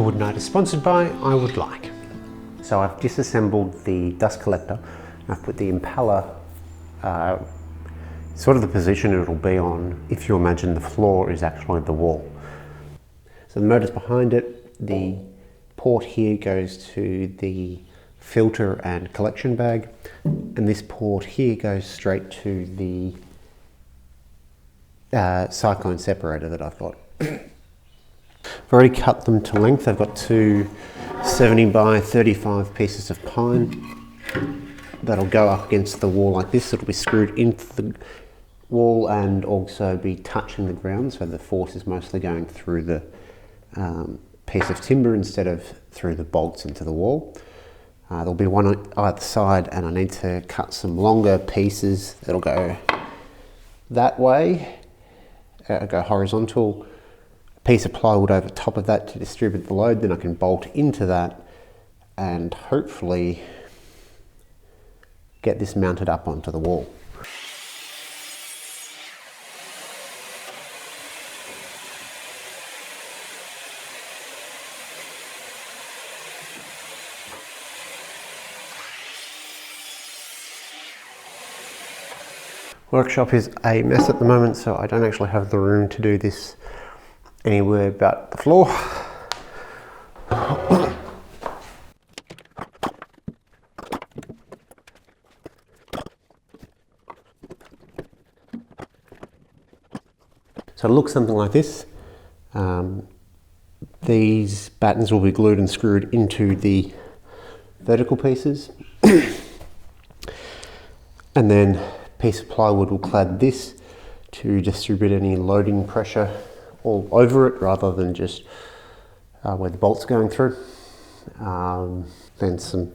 The Wood Night is sponsored by I Would Like. So I've disassembled the dust collector. I've put the impeller sort of the position it'll be on if you imagine the floor is actually the wall. So the motor's behind it. The port here goes to the filter and collection bag, and this port here goes straight to the cyclone separator that I've got. I've already cut them to length. I've got two 70 by 35 pieces of pine that'll go up against the wall like this. It'll be screwed into the wall and also be touching the ground, so the force is mostly going through the piece of timber instead of through the bolts into the wall. There'll be one on either side, and I need to cut some longer pieces that'll go that way, go horizontal. A piece of plywood over top of that to distribute the load, then I can bolt into that and hopefully get this mounted up onto the wall. Workshop is a mess at the moment, so I don't actually have the room to do this anywhere but the floor. So it looks something like this. These battens will be glued and screwed into the vertical pieces. And then a piece of plywood will clad this to distribute any loading pressure all over it rather than just where the bolt's going through. Then some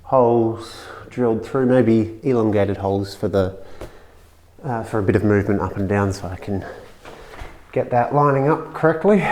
holes drilled through, maybe elongated holes for a bit of movement up and down, so I can get that lining up correctly.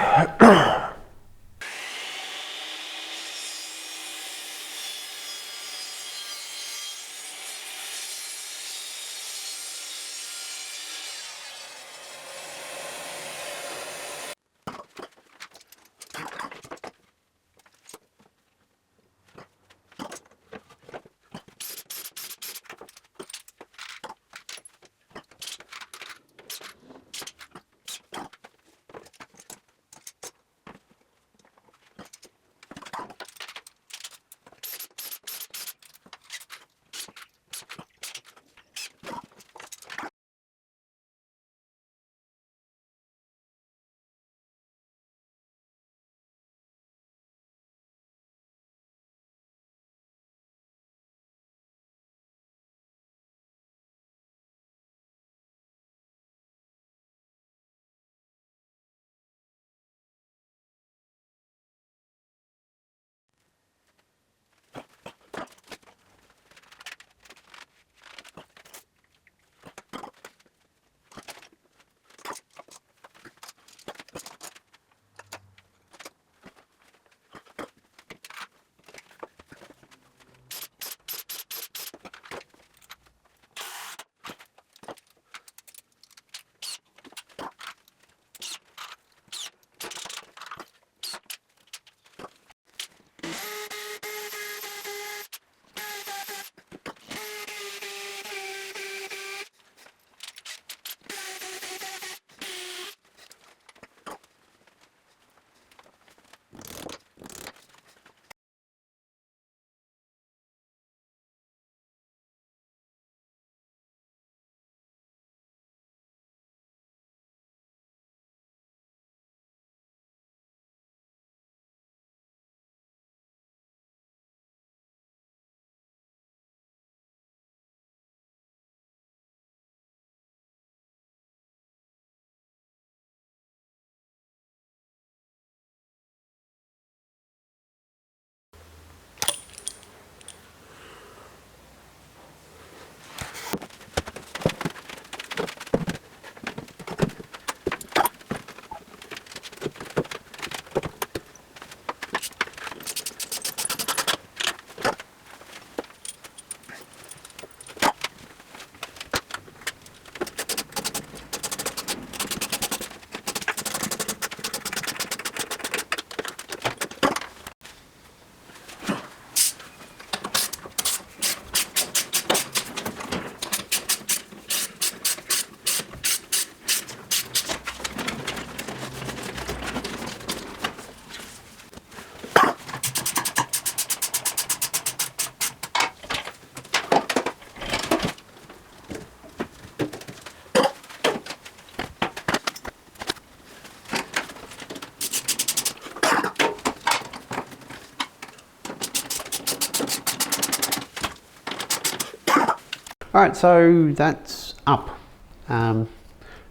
All right, so that's up.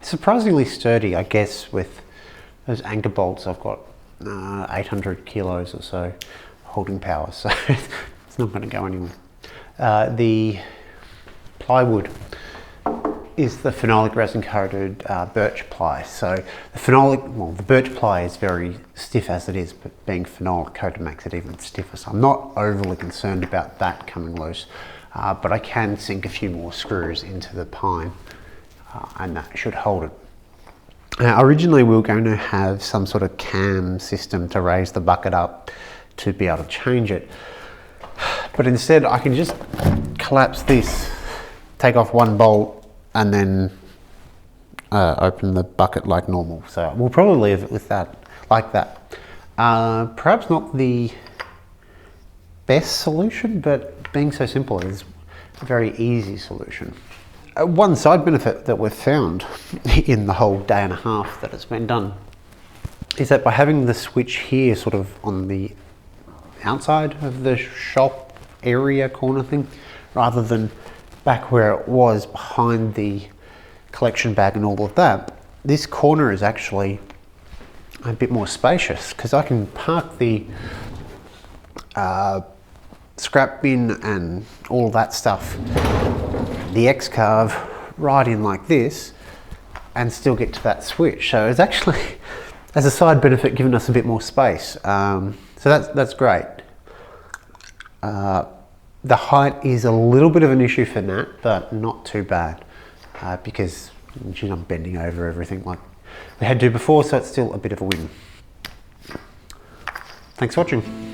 Surprisingly sturdy, I guess, with those anchor bolts. I've got 800 kilos or so holding power, so it's not going to go anywhere. The plywood is the phenolic resin coated birch ply. So the birch ply is very stiff as it is, but being phenolic coated makes it even stiffer. So I'm not overly concerned about that coming loose, but I can sink a few more screws into the pine and that should hold it. Now, originally we were going to have some sort of cam system to raise the bucket up to be able to change it. But instead I can just collapse this, take off one bolt, and then open the bucket like normal. So we'll probably leave it with that, like that. Perhaps not the best solution, but being so simple is a very easy solution. One side benefit that we've found in the whole day and a half that it's been done is that by having the switch here sort of on the outside of the shop area corner thing, rather than back where it was behind the collection bag and all of that, this corner is actually a bit more spacious because I can park the scrap bin and all that stuff, the X-carve, right in like this and still get to that switch. So it's actually, as a side benefit, giving us a bit more space. So that's great. The height is a little bit of an issue for Nat, but not too bad because I'm bending over everything like we had to before, so it's still a bit of a win. Thanks for watching.